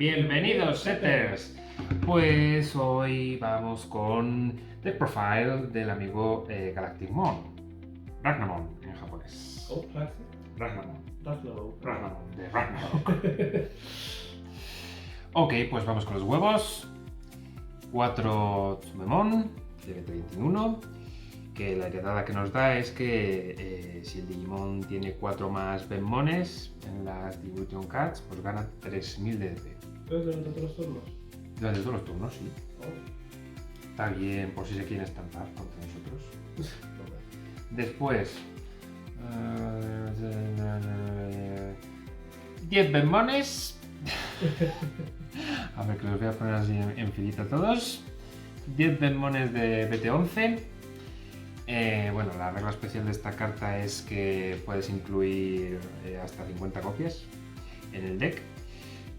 Bienvenidos, setters. Pues hoy vamos con The Profile del amigo Galacticmon. Ragnamon en japonés. Oh, claro. Ragnamon. Ragnarok. Ragnamon, de Ragnarok. Ok, pues vamos con los huevos. 4 Tsumemon de 2021. Que la heredada que nos da es que si el Digimon tiene 4 más Benmones en las Evolution Cards, pues gana 3000 de DP. ¿Pero durante todos los turnos? Durante todos los turnos, sí. Oh. Está bien por si se quieren estampar contra nosotros. No. Después... 10 Benmones. A ver, que los voy a poner así en filita todos. 10 Benmones de BT11. Bueno, la regla especial de esta carta es que puedes incluir hasta 50 copias en el deck.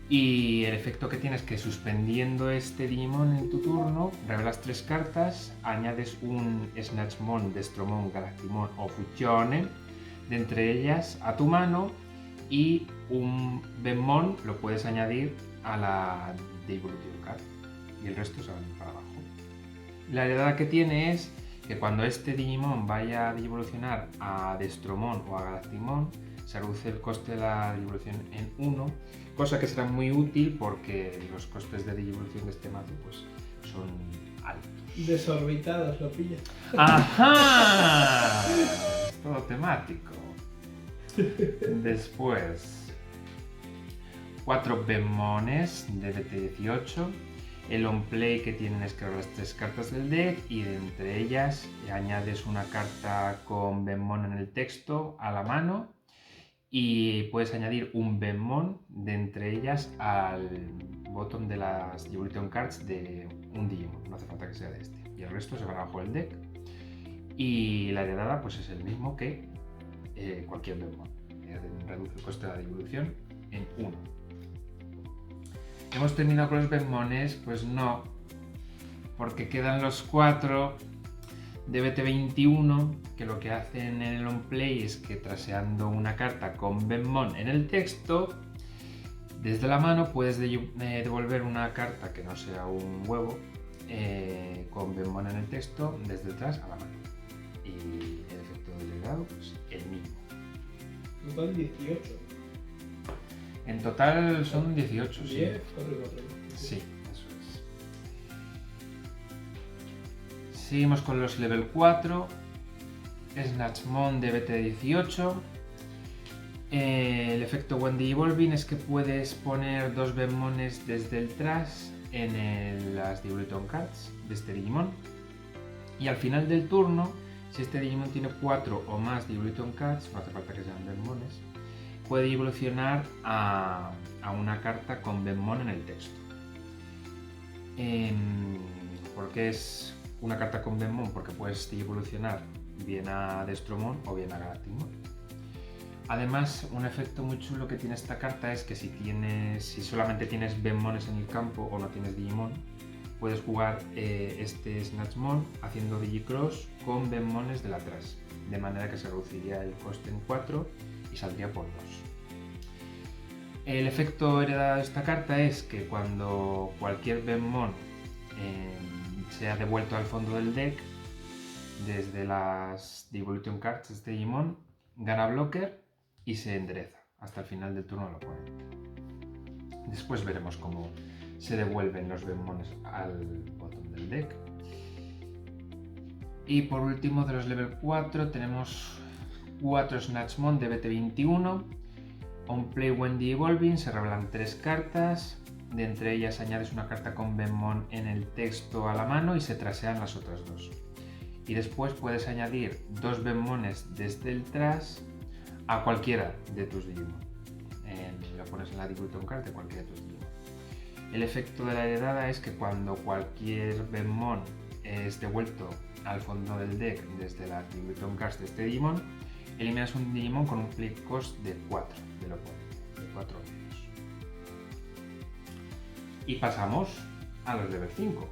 Y el efecto que tienes es que suspendiendo este Digimon en tu turno, revelas 3 cartas, añades un Snatchmon, Destromon, Galactimon o Fusione de entre ellas a tu mano y un Benmon lo puedes añadir a la Evolution Card y el resto se van para abajo. La heredada que tiene es que cuando este Digimon vaya a evolucionar a Destromon o a Galactimon, se reduce el coste de la evolución en 1, cosa que será muy útil porque los costes de evolución de este mazo pues, son altos. Desorbitados, lo pilla. ¡Ajá! Es todo temático. Después, 4 Benmones de BT18. El on-play que tienen es crear las 3 cartas del deck y de entre ellas añades una carta con Benmon en el texto a la mano y puedes añadir un Benmon de entre ellas al botón de las Evolution Cards de un Digimon, no hace falta que sea de este. Y el resto se va abajo del deck y la heredada pues es el mismo que cualquier Benmon. Reduce el coste de la devolución en 1. ¿Hemos terminado con los Benmones? Pues no, porque quedan los 4 de BT21 que lo que hacen en el on-play es que traseando una carta con Benmon en el texto, desde la mano puedes devolver una carta que no sea un huevo con Benmon en el texto desde detrás a la mano. Y el efecto del legado, pues el mismo. Total 18. En total son 18, sí. 10, 4 y 4. Sí, eso es. Seguimos con los level 4. Snatchmon de BT18. El efecto Wendy Evolving es que puedes poner 2 Benmones desde el trash en las Evolution Cards de este Digimon. Y al final del turno, si este Digimon tiene 4 o más Evolution Cards, no hace falta que sean Benmones, puede evolucionar a una carta con Benmon en el texto. ¿Por qué es una carta con Benmon? Porque puedes evolucionar bien a Destromon o bien a Galactimon. Además, un efecto muy chulo que tiene esta carta es que si solamente tienes Benmones en el campo o no tienes Digimon, puedes jugar este Snatchmon haciendo Digicross con Benmones del atrás, de manera que se reduciría el coste en 4 y saldría por 2. El efecto heredado de esta carta es que cuando cualquier Benmon sea devuelto al fondo del deck, desde las Evolution Cards de este Digimon, gana blocker y se endereza hasta el final del turno del oponente. Después veremos cómo se devuelven los Benmones al botón del deck. Y por último, de los level 4 tenemos 4 Snatchmon de BT21. On play Wendy Evolving se revelan 3 cartas, de entre ellas añades una carta con Benmon en el texto a la mano y se trasean las otras 2. Y después puedes añadir 2 Benmones desde el trash a cualquiera de tus Digimon. Lo pones en la Evolution Card de cualquiera de tus Digimon. El efecto de la heredada es que cuando cualquier Benmon es devuelto al fondo del deck desde la Evolution Cards de este Digimon, eliminas un Digimon con un play cost de 4 del oponente, de 4 medios. Y pasamos a los level 5.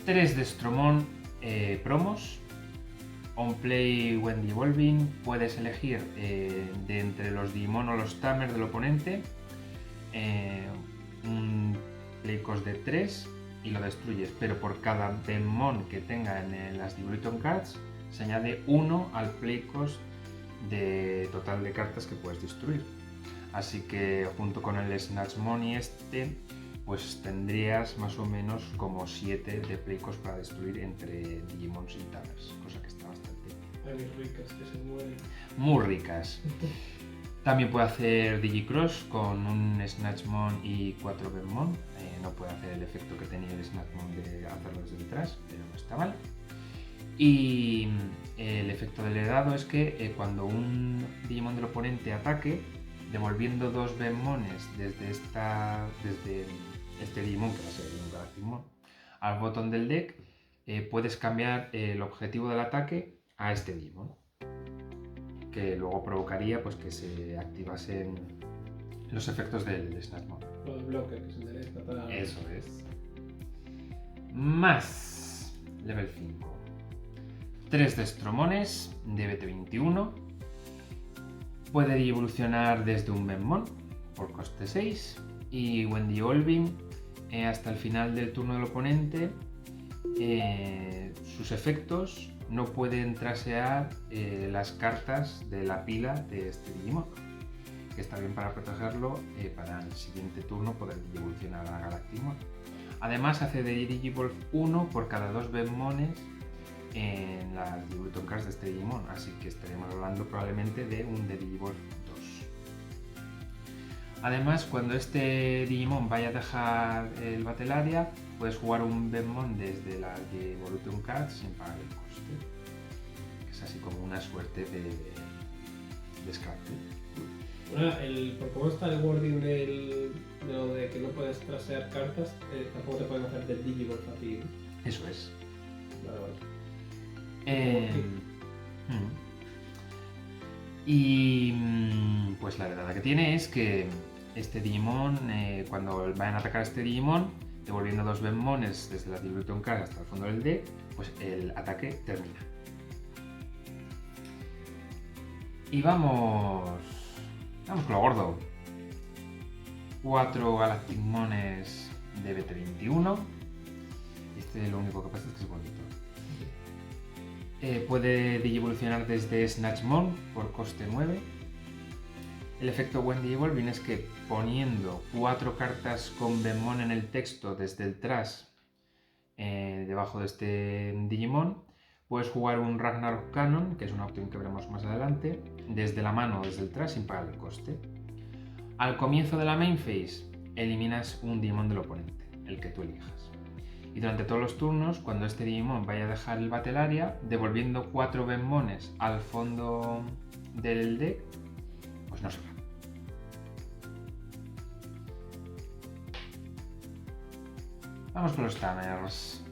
3 Destromon promos On play when evolving, puedes elegir de entre los Digimon o los Tamers del oponente un play cost de 3 y lo destruyes, pero por cada Bemon que tenga en las Evolution Cards se añade 1 al play cost de total de cartas que puedes destruir. Así que junto con el Snatchmon y pues tendrías más o menos como 7 de play cost para destruir entre Digimons y Tamers, cosa que está bastante Hay mis ricas que se mueren. muy ricas. También puede hacer Digicross con un Snatchmon y 4 Bemon. No puede hacer el efecto que tenía el Snatchmon de hacerlo desde detrás, pero no está mal. Y el efecto del heredado es que cuando un Digimon del oponente ataque, devolviendo 2 Bemones desde este Digimon, que va a ser un Galacticmon, al botón del deck, puedes cambiar el objetivo del ataque a este Digimon, que luego provocaría pues, que se activasen los efectos del Snatchmon. Los bloques que se endereza para... Eso es. Más level 5. 3 Destromones de BT21. Puede evolucionar desde un Bemon por coste 6. Y when evolving, hasta el final del turno del oponente, sus efectos no pueden trasear las cartas de la pila de este Digimon, que está bien para protegerlo para el siguiente turno poder evolucionar a Galacticmon. Además hace de Digivolve 1 por cada 2 Bemones en las Evolution Cards de este Digimon, así que estaremos hablando probablemente de un de Digivolve 2. Además, cuando este Digimon vaya a dejar el Battle Area, puedes jugar un Bemon desde las Evolution Cards sin pagar el coste, que es así como una suerte de descarte. Por cómo está el wording de lo de que no puedes trasear cartas, tampoco te pueden hacer del Digivolve a ti, ¿no? Eso es. Vale, vale. Y pues la verdad que tiene es que este Digimon, cuando vayan a atacar a este Digimon, devolviendo 2 Bemones desde la Evolution Card hasta el fondo del deck, pues el ataque termina. Y vamos con lo gordo. 4 Galacticmones de BT21. Este lo único que pasa es que es bonito. Puede digievolucionar desde Snatchmon por coste 9. El efecto When Evolving es que poniendo 4 cartas con Bemon en el texto desde el trash debajo de este Digimon, puedes jugar un Ragnarok Cannon, que es una opción que veremos más adelante, desde la mano o desde el trash sin pagar el coste. Al comienzo de la main phase, eliminas un Digimon del oponente, el que tú elijas. Y durante todos los turnos, cuando este Digimon vaya a dejar el Battle Area, devolviendo 4 Bemones al fondo del deck, pues no se va. Vamos con los Tamers.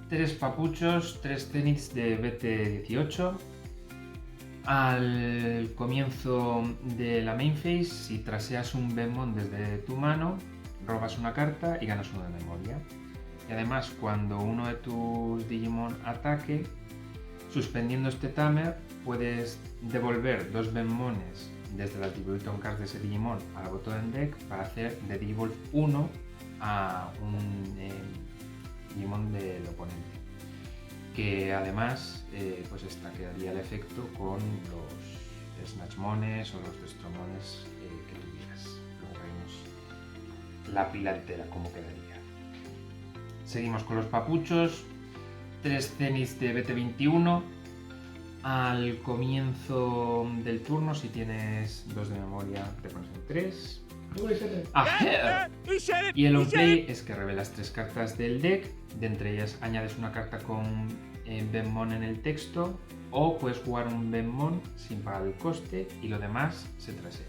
3 papuchos, 3 Zeniths de BT18. Al comienzo de la main phase, si traseas un Bemon desde tu mano, robas una carta y ganas uno de memoria. Y además, cuando uno de tus Digimon ataque, suspendiendo este Tamer, puedes devolver 2 Bemones desde las Evolution Cards de ese Digimon al botón del deck para hacer de Digivolve 1 a un Digimon del oponente. Que además, pues esta quedaría el efecto con los Snatchmones o los Destromones que tuvieras. Luego veremos la pila entera cómo quedaría. Seguimos con los papuchos. 3 Zeniths de BT21. Al comienzo del turno, si tienes 2 de memoria, te pones en 3. Y el on-play es que revelas 3 cartas del deck. De entre ellas añades una carta con Bemon en el texto, o puedes jugar un Bemon sin pagar el coste y lo demás se trasea.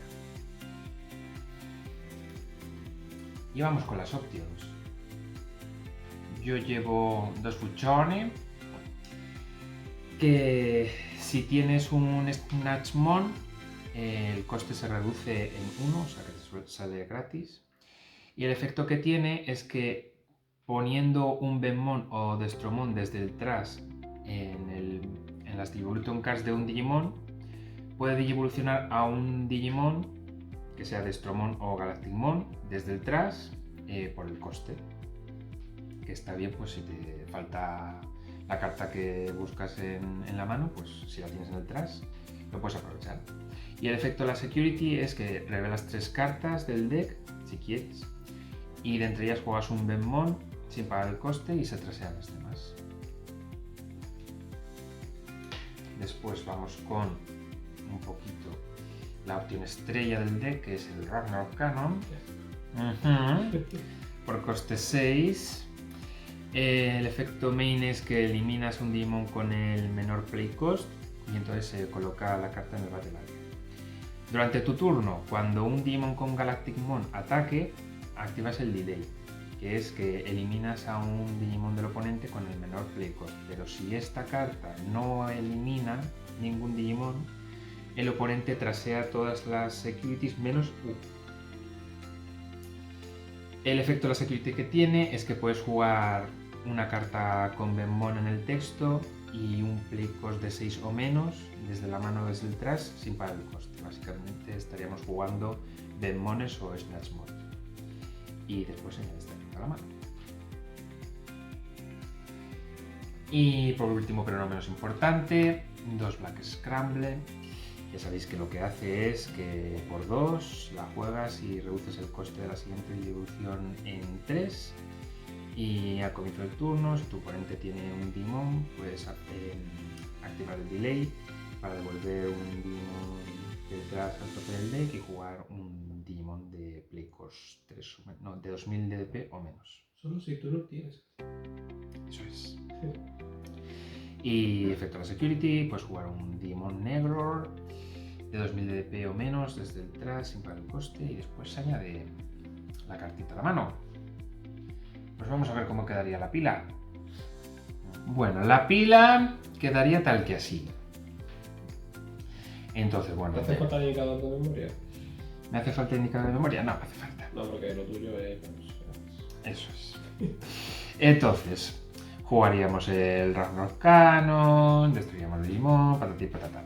Y vamos con las options. Yo llevo 2 Fuchone, que si tienes un Snatchmon, el coste se reduce en 1, o sea que te sale gratis. Y el efecto que tiene es que poniendo un Bemon o Destromon desde el trash en las Digivolution Cards de un Digimon, puede digivolucionar a un Digimon que sea Destromon o Galacticmon desde el Trash por el coste. Que está bien, pues si te falta la carta que buscas en la mano, pues si la tienes en el Trash, lo puedes aprovechar. Y el efecto de la Security es que revelas 3 cartas del deck, si quieres, y de entre ellas juegas un Benmon sin pagar el coste y se trasean las demás. Después vamos con un poquito la opción estrella del deck, que es el Ragnarok Cannon. Por coste 6. El efecto main es que eliminas un Digimon con el menor play cost y entonces se coloca la carta en el Battle Area. Durante tu turno, cuando un Digimon con Galacticmon ataque, activas el delay, que es que eliminas a un Digimon del oponente con el menor play cost. Pero si esta carta no elimina ningún Digimon, el oponente trasea todas las securities menos U. El efecto de la security que tiene es que puedes jugar una carta con Benmon en el texto y un play cost de 6 o menos desde la mano o desde el trash sin pagar el coste. Básicamente estaríamos jugando Benmones o Snatchmon. Y después añades esta carta a la mano. Y por último, pero no menos importante, 2 Black Scramble. Ya sabéis que lo que hace es que por 2 la juegas y reduces el coste de la siguiente distribución en 3. Y al comienzo del turno, si tu oponente tiene un Digimon, puedes activar el delay para devolver un Digimon detrás al tope del deck y jugar un Digimon de play cost 3 de 2000 DP o menos. Solo si tú no tienes. Eso es. Y efecto de la security, puedes jugar un Digimon negro de 2000 DP o menos desde el trash sin pagar el coste y después se añade la cartita a la mano. Pues vamos a ver cómo quedaría la pila. Bueno, la pila quedaría tal que así. Entonces, bueno. ¿Te hace falta el indicador de memoria? ¿Me hace falta el indicador de memoria? No, me hace falta. No, porque lo tuyo es... Eso es. Entonces, jugaríamos el Ragnarok Cannon, destruiríamos el Digimon, patatí patata.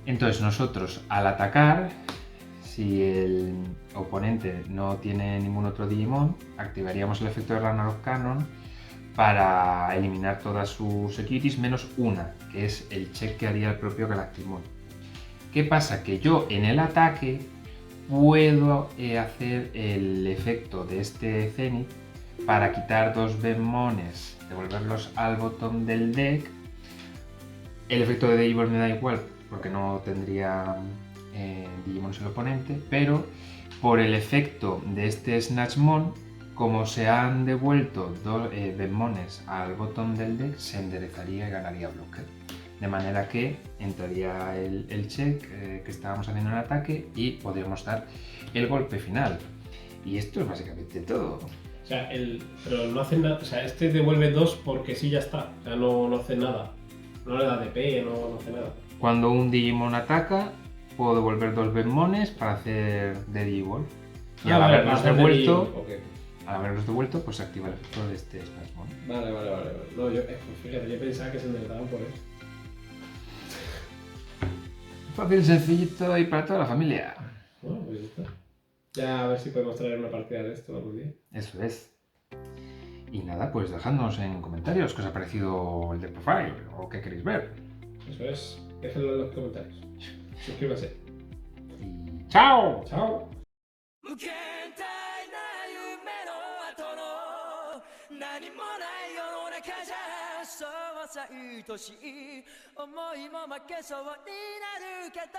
Entonces nosotros al atacar, si el oponente no tiene ningún otro Digimon, activaríamos el efecto de Ragnarok Cannon para eliminar todas sus securities menos una, que es el check que haría el propio Galacticmon. ¿Qué pasa? Que yo en el ataque puedo hacer el efecto de este Zenith para quitar 2 Benmones, devolverlos al botón del deck. El efecto de Digimon me da igual porque no tendría Digimon el oponente, pero por el efecto de este Snatchmon, como se han devuelto 2 Benmones al botón del deck, se enderezaría y ganaría bloque. De manera que entraría el check que estábamos haciendo en el ataque y podríamos dar el golpe final. Y esto es básicamente todo. O sea, pero no hace nada. O sea, este devuelve 2 porque sí ya está. O sea, no hace nada. No le da DP, no hace nada. Cuando un Digimon ataca, puedo devolver 2 Benmones para hacer de Digimon. Y al haberlos devuelto, al haberlos devuelto, pues se activa el efecto de este Snatchmon. Vale. No, yo, fíjate, yo pensaba que se enderezaban por eso. Fácil, sencillito y para toda la familia. Bueno, pues ya está. Ya a ver si podemos traer una partida de esto algún día. Eso es. Y nada, pues dejadnos en comentarios qué os ha parecido el de Profile o qué queréis ver. Eso es. Déjenlo en los comentarios. Suscríbase. Y ¡chao! ¡Chao! 何もない世の中じゃそうさ愛しい思いも負けそうになるけど